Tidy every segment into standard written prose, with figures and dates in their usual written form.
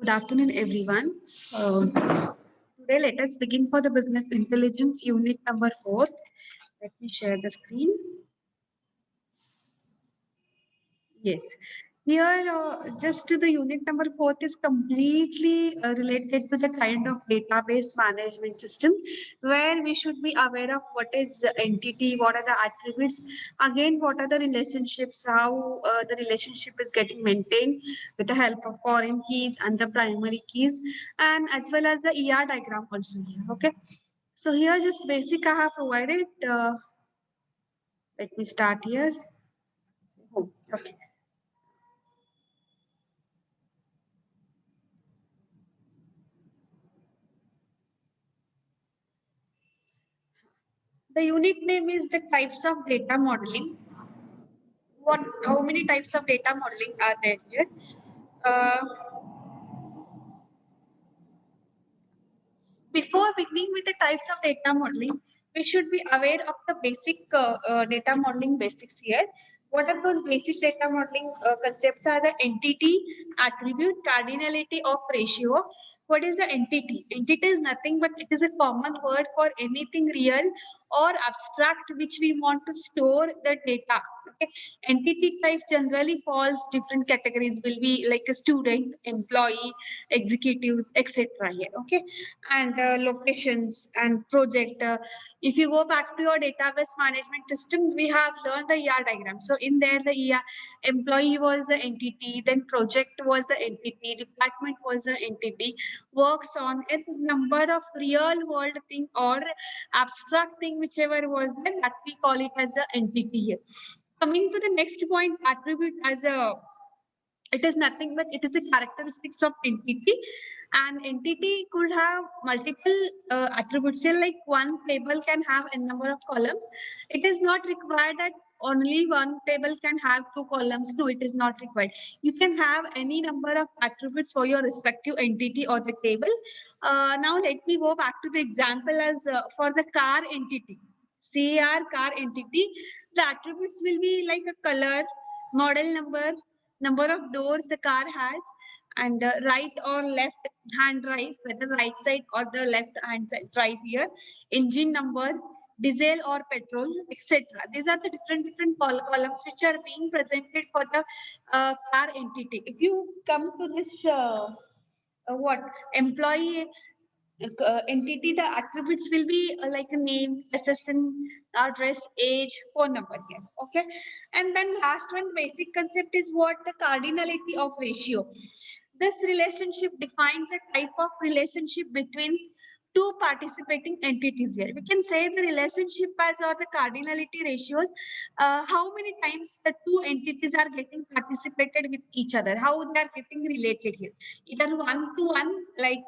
Good afternoon, everyone. Today, let us begin for the Business Intelligence Unit number 4. Let me share the screen. Yes. Here, just the unit number 4 is completely related to the kind of database management system where we should be aware of what is the entity, what are the attributes, again, what are the relationships, how the relationship is getting maintained with the help of foreign keys and the primary keys, and as well as the ER diagram also here. Okay. So here, just basic I have provided. Let me start here. Oh, okay. The unit name is the types of data modeling. How many types of data modeling are there here? Uh, Before beginning with the types of data modeling, we should be aware of the basic data modeling basics here. What are those basic data modeling concepts are the entity, attribute, cardinality of ratio. What is the entity? Entity is nothing but it is a common word for anything real or abstract which we want to store the data. Okay. Entity type generally falls different categories will be like a student, employee, executives, etc. here. Okay. And locations and project. If you go back to your database management system, we have learned the ER diagram. So in there, the ER employee was the entity, then project was the entity, department was the entity, works on a number of real world thing or abstract thing, whichever was there, that we call it as an entity here. Coming to the next point, attribute as a it is nothing but it is a characteristics of entity, and entity could have multiple attributes. Say like one table can have a number of columns. It is not required that only one table can have two columns. No, it is not required. You can have any number of attributes for your respective entity or the table. Now let me go back to the example as for the car entity. Car entity, the attributes will be like a color, model number of doors the car has, and right or left hand drive, whether right side or the left hand side drive here, engine number, diesel or petrol, etc. These are the different columns which are being presented for the car entity. If you come to this what employee entity, the attributes will be like a name, SSN, address, age, phone number here. Okay. And then last one basic concept is what the cardinality of ratio. This relationship defines a type of relationship between two participating entities here. We can say the relationship as or the cardinality ratios, how many times the two entities are getting participated with each other, how they are getting related here. Either one to one, like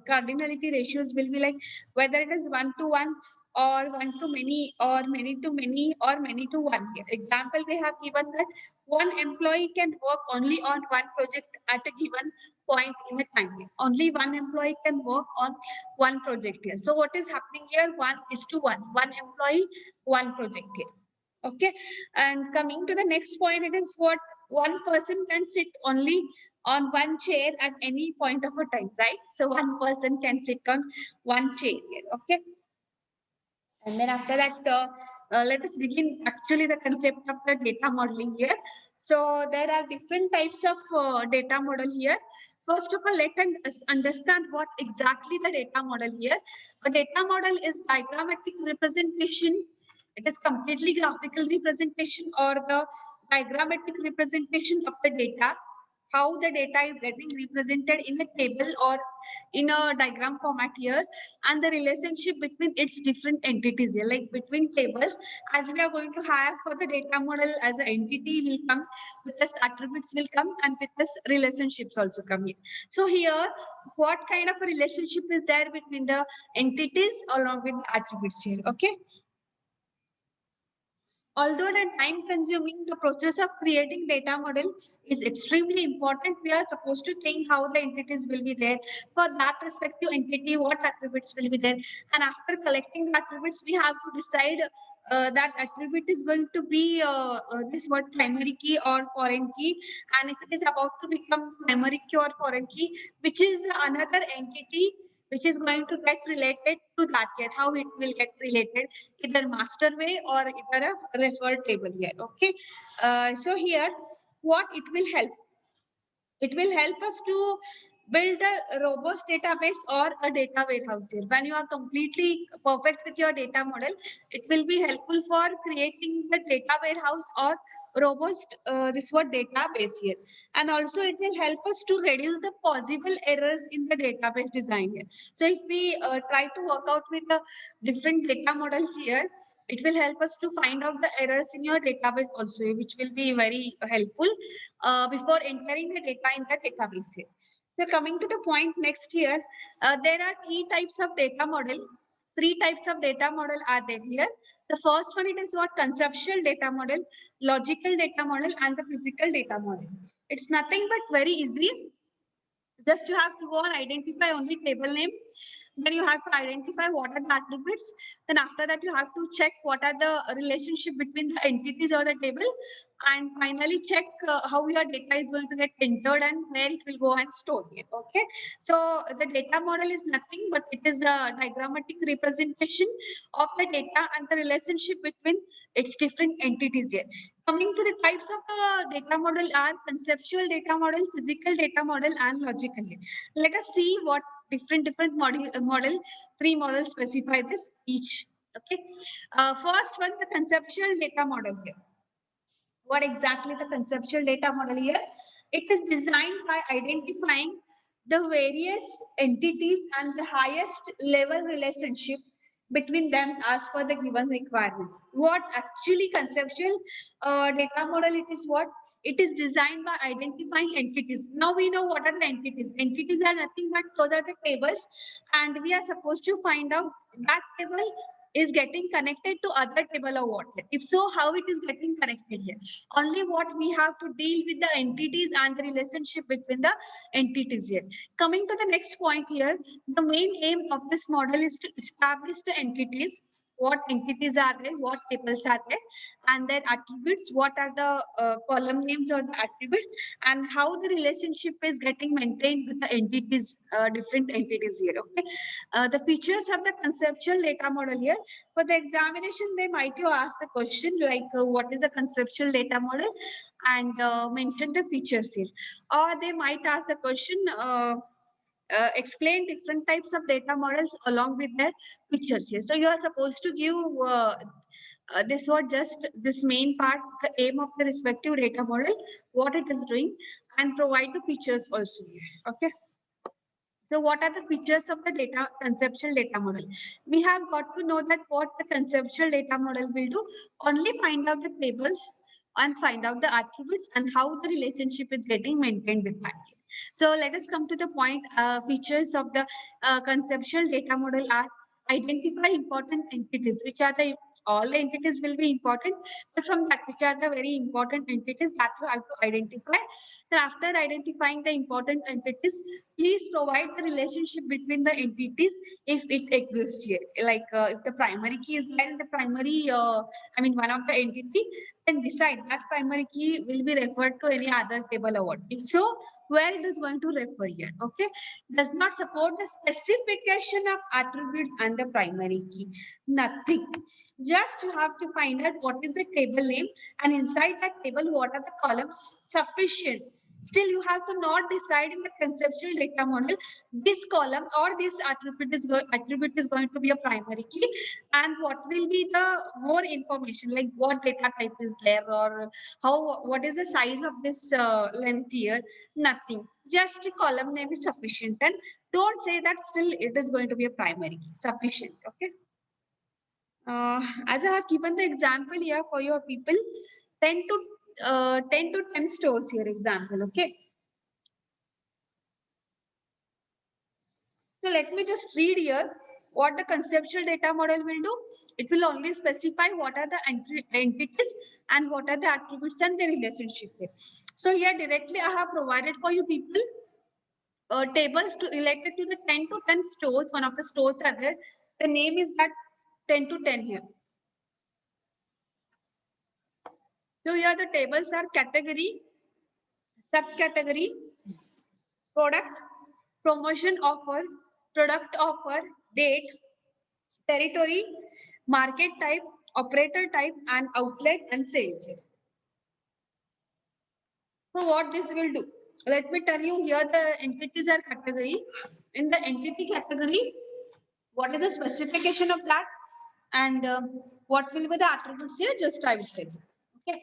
cardinality ratios will be like whether it is one to one or one to many or many to many or many to one here. Example, they have given that one employee can work only on one project at a given point in a time here. Only one employee can work on one project here. So what is happening here? 1:1. One employee, one project here. Okay. And coming to the next point, it is what one person can sit only on one chair at any point of a time, right? So one person can sit on one chair here. Okay. And then after that, let us begin actually the concept of the data modeling here. So there are different types of data model here. First of all, let us understand what exactly the data model here. A data model is diagrammatic representation. It is completely graphical representation or the diagrammatic representation of the data, how the data is getting represented in a table or in a diagram format here, and the relationship between its different entities here, like between tables, as we are going to have for the data model as an entity will come, with this attributes will come, and with this relationships also come in. So here, what kind of a relationship is there between the entities along with the attributes here? Okay. Although the time consuming, the process of creating data model is extremely important. We are supposed to think how the entities will be there. For that respective entity, what attributes will be there. And after collecting the attributes, we have to decide that attribute is going to be this word primary key or foreign key, and if it is about to become primary key or foreign key, which is another entity which is going to get related to that here, how it will get related, either master way or either a referred table here. Okay, so here what it will help, it will help us to build a robust database or a data warehouse here. When you are completely perfect with your data model, it will be helpful for creating the data warehouse or robust this word database here. And also it will help us to reduce the possible errors in the database design here. So if we try to work out with the different data models here, it will help us to find out the errors in your database also, which will be very helpful before entering the data in the database here. So coming to the point next here, there are three types of data model. Three types of data model are there here. The first one, it is what conceptual data model, logical data model, and the physical data model. It's nothing but very easy. Just you have to go and identify only table name. Then you have to identify what are the attributes. Then after that, you have to check what are the relationship between the entities or the table. And finally, check how your data is going to get entered and where it will go and store it. Okay. So the data model is nothing but it is a diagrammatic representation of the data and the relationship between its different entities here. Coming to the types of data model are conceptual data model, physical data model, and logical. Let us see what different model, three models specify this each. Okay. First one, the conceptual data model here. What exactly is the conceptual data model here? It is designed by identifying the various entities and the highest level relationship between them as per the given requirements. What actually conceptual data model it is what? It is designed by identifying entities. Now we know what are the entities. Entities are nothing but those are the tables, and we are supposed to find out that table is getting connected to other table or what. If so, how it is getting connected here? Only what we have to deal with the entities and the relationship between the entities here. Coming to the next point here, the main aim of this model is to establish the entities, what entities are there, what tables are there, and their attributes, what are the column names or the attributes, and how the relationship is getting maintained with the entities, different entities here. Okay. The features of the conceptual data model here. For the examination, they might ask the question like, what is a conceptual data model, and mention the features here. Or they might ask the question, explain different types of data models along with their features here. So you are supposed to give this was just this main part, the aim of the respective data model, what it is doing, and provide the features also here. Okay. So what are the features of the data conceptual data model? We have got to know that what the conceptual data model will do, only find out the tables and find out the attributes and how the relationship is getting maintained with that. So let us come to the point. Features of the conceptual data model are identify important entities, which are the all the entities will be important, but from that, which are the very important entities that you have to identify. Then after identifying the important entities, please provide the relationship between the entities if it exists here. Like if the primary key is there in the primary, I mean one of the entity, then decide that primary key will be referred to any other table or what. If so, where it is going to refer here. Okay. Does not support the specification of attributes and the primary key. Nothing. Just you have to find out what is the table name, and inside that table, what are the columns sufficient. Still, you have to not decide in the conceptual data model, this column or this attribute is going to be a primary key, and what will be the more information, like what data type is there, or what is the size of this length here. Nothing. Just a column name is sufficient, and don't say that still it is going to be a primary key. Sufficient. Okay. As I have given the example here for your people, 10 to 10 stores here example. Okay. So let me just read here what the conceptual data model will do. It will only specify what are the entities and what are the attributes and the relationship here. So here directly I have provided for you people tables to related to the 10 to 10 stores. One of the stores are there. The name is that 10 to 10 here. So here the tables are category, subcategory, product, promotion offer, product offer, date, territory, market type, operator type, and outlet and sales. So what this will do? Let me tell you here the entities are category. In the entity category, what is the specification of that? And what will be the attributes here? Just I will tell you. Okay.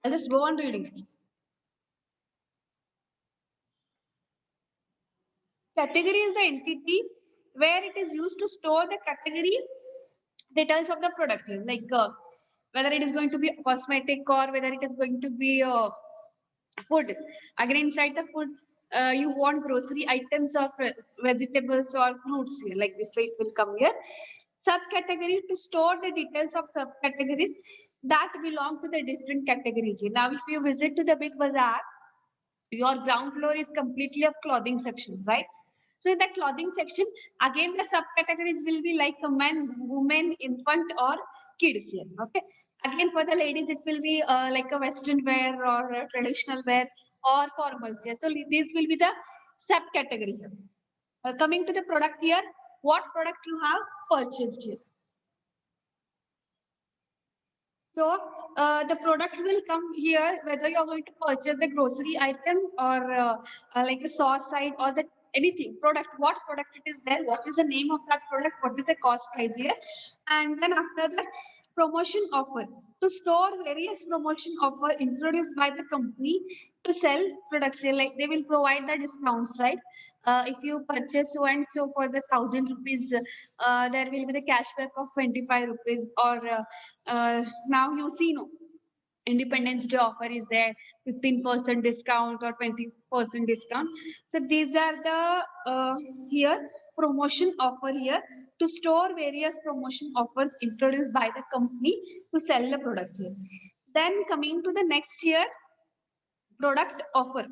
I'll just go on reading. Category is the entity where it is used to store the category details of the product, like whether it is going to be cosmetic or whether it is going to be food. Again, inside the food, you want grocery items or vegetables or fruits here, like this way it will come here. Subcategory to store the details of subcategories that belong to the different categories. Now, if you visit to the big bazaar, your ground floor is completely of clothing section, right? So in that clothing section, again the subcategories will be like a men, women, infant, or kids here. Okay. Again for the ladies, it will be like a western wear or a traditional wear or formals here. So these will be the subcategory here. Coming to the product here, what product you have purchased here? So the product will come here whether you're going to purchase the grocery item or like a sauce side or the anything product, what product it is there, what is the name of that product, what is the cost price here, and then after that promotion offer to store various promotion offer introduced by the company to sell products here, like they will provide the discounts, right? If you purchase so and so for the 1,000 rupees, there will be the cashback of 25 rupees or now you see no Independence Day offer is there, 15% discount or 20% discount. So these are the here promotion offer here to store various promotion offers introduced by the company to sell the products here. Then coming to the next year, product offer.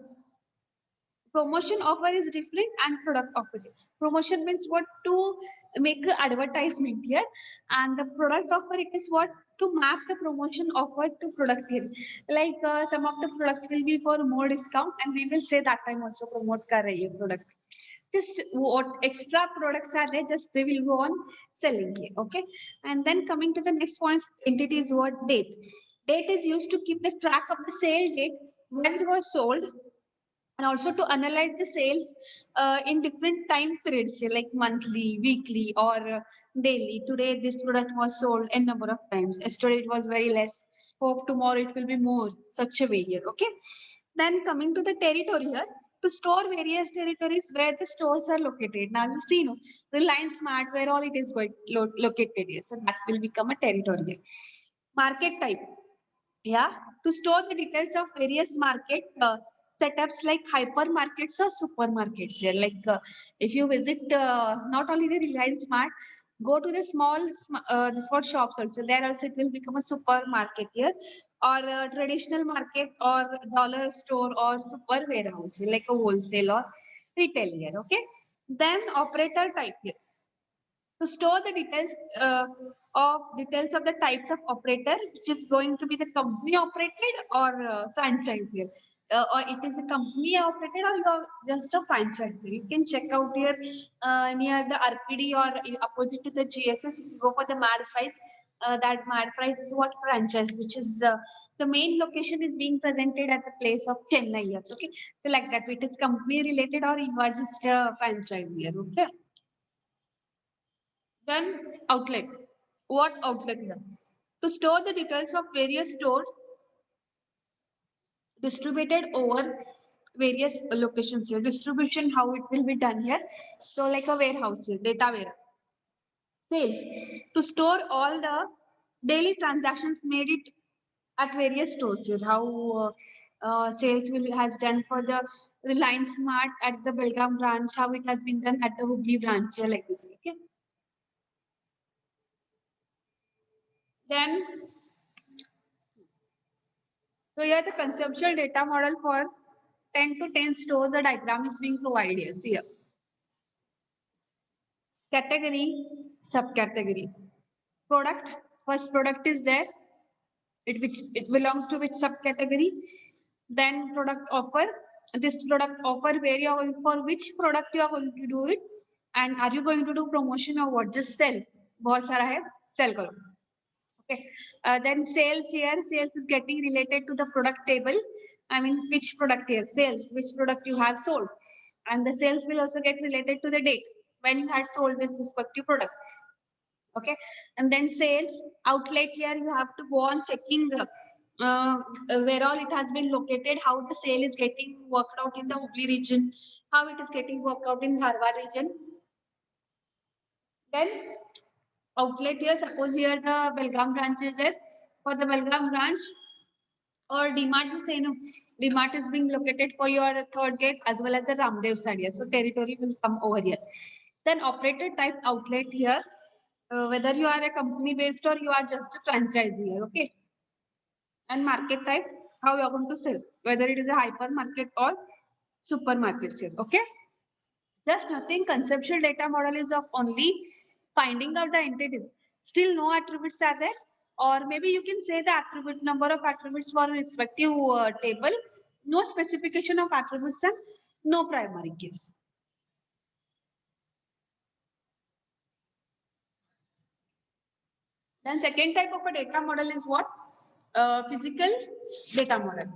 Promotion offer is different and product offer. Promotion means what, to make an advertisement here, and the product offer it is what, to map the promotion offer to product here. Like some of the products will be for more discount and we will say that time also promote kar rahi hai product. Just what extra products are there, just they will go on selling here. Okay. And then coming to the next point, entity is what, date. Date is used to keep the track of the sale date when it was sold, and also to analyze the sales in different time periods, say like monthly, weekly, or daily. Today this product was sold a number of times, yesterday it was very less, hope tomorrow it will be more, such a way here. Okay. Then coming to the territory here, to store various territories where the stores are located. Now you see, no, Reliance Smart, where all it is going located here, so that will become a territory here. Market type, yeah, to store the details of various market setups like hypermarkets or supermarkets here. Like if you visit not only the Reliance Smart, go to the small this what shops also. There also it will become a supermarket here, or a traditional market or dollar store or super warehouse here, like a wholesale or retail here. Okay. Then operator type here, to store the details of the types of operator, which is going to be the company operated or franchise here. Or it is a company operated or you're just a franchise. You can check out here near the RPD or opposite to the GSS. If you go for the MAD price, that MAD price is what, franchise, which is the main location is being presented at the place of Chennai. Yes, okay. So like that, it is company related or you are just a franchise here. Okay. Then outlet. What outlet here? To store the details of various stores distributed over various locations here. Distribution, how it will be done here. So like a warehouse here, data warehouse. Sales. To store all the daily transactions made it at various stores here. How sales will has done for the Reliance Smart at the Belgaum branch, how it has been done at the Hubli branch here, like this. Okay. Then so here the conceptual data model for 10 to 10 stores, the diagram is being provided here. See here. Category, subcategory. Product, first product is there. it belongs to which subcategory. Then product offer, this product offer where you are going, for which product you are going to do it, and are you going to do promotion or what, just sell, बहुत सारा है, sell करो. Okay. Then sales here, sales is getting related to the product table. I mean, which product here, sales, which product you have sold. And the sales will also get related to the date when you had sold this respective product. Okay. And then sales outlet here, you have to go on checking where all it has been located, how the sale is getting worked out in the Hubli region, how it is getting worked out in Dharwad region. Then outlet here, suppose here the Belgaum branch is there. For the Belgaum branch, or DMart, you say no, DMart is being located for your third gate as well as the Ramdev side here. So territory will come over here. Then operator type outlet here, whether you are a company based or you are just a franchise here, okay. And market type, how you are going to sell, whether it is a hypermarket or supermarkets here, okay. Just nothing. Conceptual data model is of only finding out the entities. Still no attributes are there, or maybe you can say the attribute number of attributes for respective table. No specification of attributes and no primary keys. Then second type of a data model is what? Physical data model.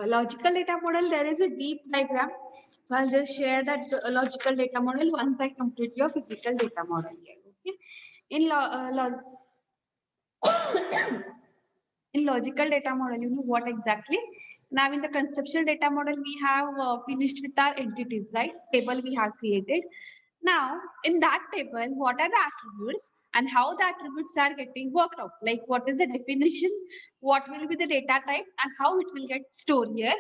Logical data model, there is a deep diagram. So I'll just share that logical data model once I complete your physical data model here. Okay. In logical data model, you know what exactly? Now in the conceptual data model, we have finished with our entities, right? Table we have created. Now in that table, what are the attributes and how the attributes are getting worked out? Like what is the definition, what will be the data type and how it will get stored here.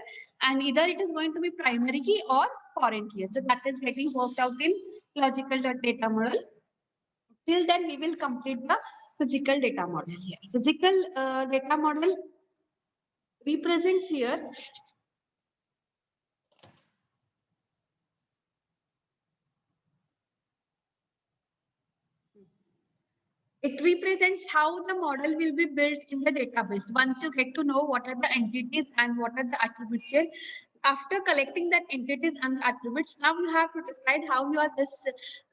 And either it is going to be primary key or foreign key. So that is getting worked out in logical data model. Till then we will complete the physical data model here. Physical data model represents here it represents how the model will be built in the database. Once you get to know what are the entities and what are the attributes here, after collecting that entities and the attributes, now you have to decide how your this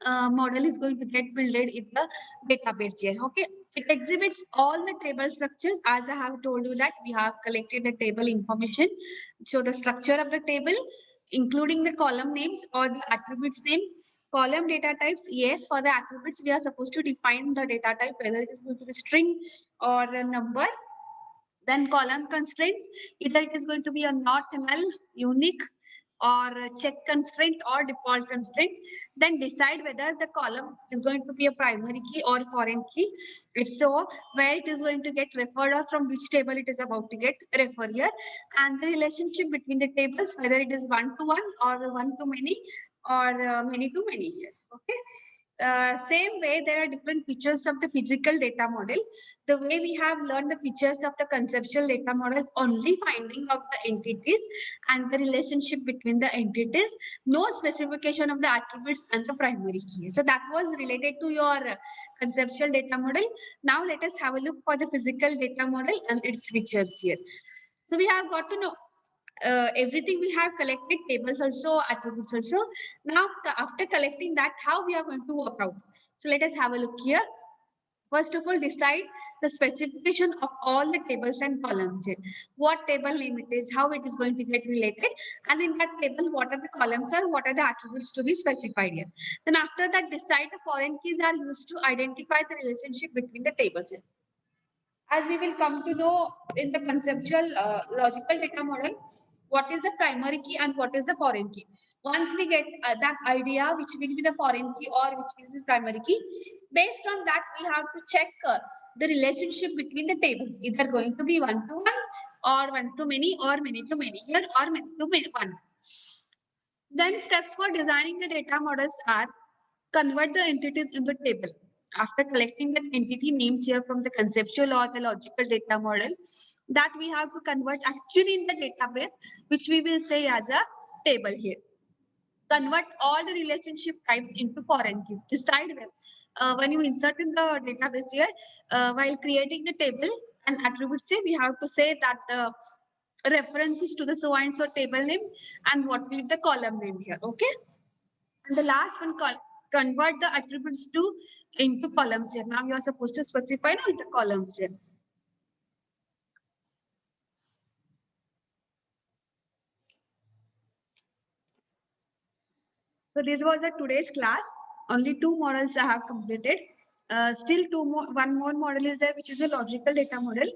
model is going to get built in the database here. Okay, it exhibits all the table structures. As I have told you that we have collected the table information. So the structure of the table, including the column names or the attributes name. Column data types, yes, for the attributes, we are supposed to define the data type, whether it is going to be string or a number. Then column constraints, either it is going to be a not null, unique, or a check constraint or default constraint. Then decide whether the column is going to be a primary key or foreign key. If so, where it is going to get referred or from which table it is about to get referred here. And the relationship between the tables, whether it is one-to-one or one-to-many or many-to-many here. Okay. Same way, there are different features of the physical data model. The way we have learned the features of the conceptual data model is only finding of the entities and the relationship between the entities, no specification of the attributes and the primary key. So that was related to your conceptual data model. Now let us have a look for the physical data model and its features here. So we have got to know everything we have collected, tables also, attributes also. Now after collecting that, how we are going to work out. So let us have a look here. First of all, decide the specification of all the tables and columns here. What table name it is, how it is going to get related, and in that table, what are the columns or what are the attributes to be specified here. Then after that, decide the foreign keys are used to identify the relationship between the tables here. As we will come to know in the conceptual logical data model, what is the primary key and what is the foreign key. Once we get that idea, which will be the foreign key or which will be the primary key, based on that, we have to check the relationship between the tables, either going to be one-to-one or one-to-many or many-to-many here or many-to-many one. Then steps for designing the data models are convert the entities into table. After collecting the entity names here from the conceptual or the logical data model, that we have to convert actually in the database, which we will say as a table here. Convert all the relationship types into foreign keys. Decide when you insert in the database here, while creating the table and attributes here, we have to say that the references to the so and so table name and what will be the column name here. Okay. And the last one, convert the attributes to into columns here. Now you are supposed to specify now the columns here. So this was a today's class. Only 2 models I have completed. Still one more model is there, which is a logical data model.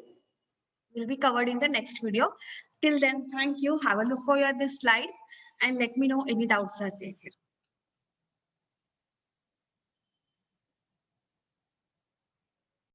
Will be covered in the next video. Till then, thank you. Have a look for your the slides and let me know any doubts are there here.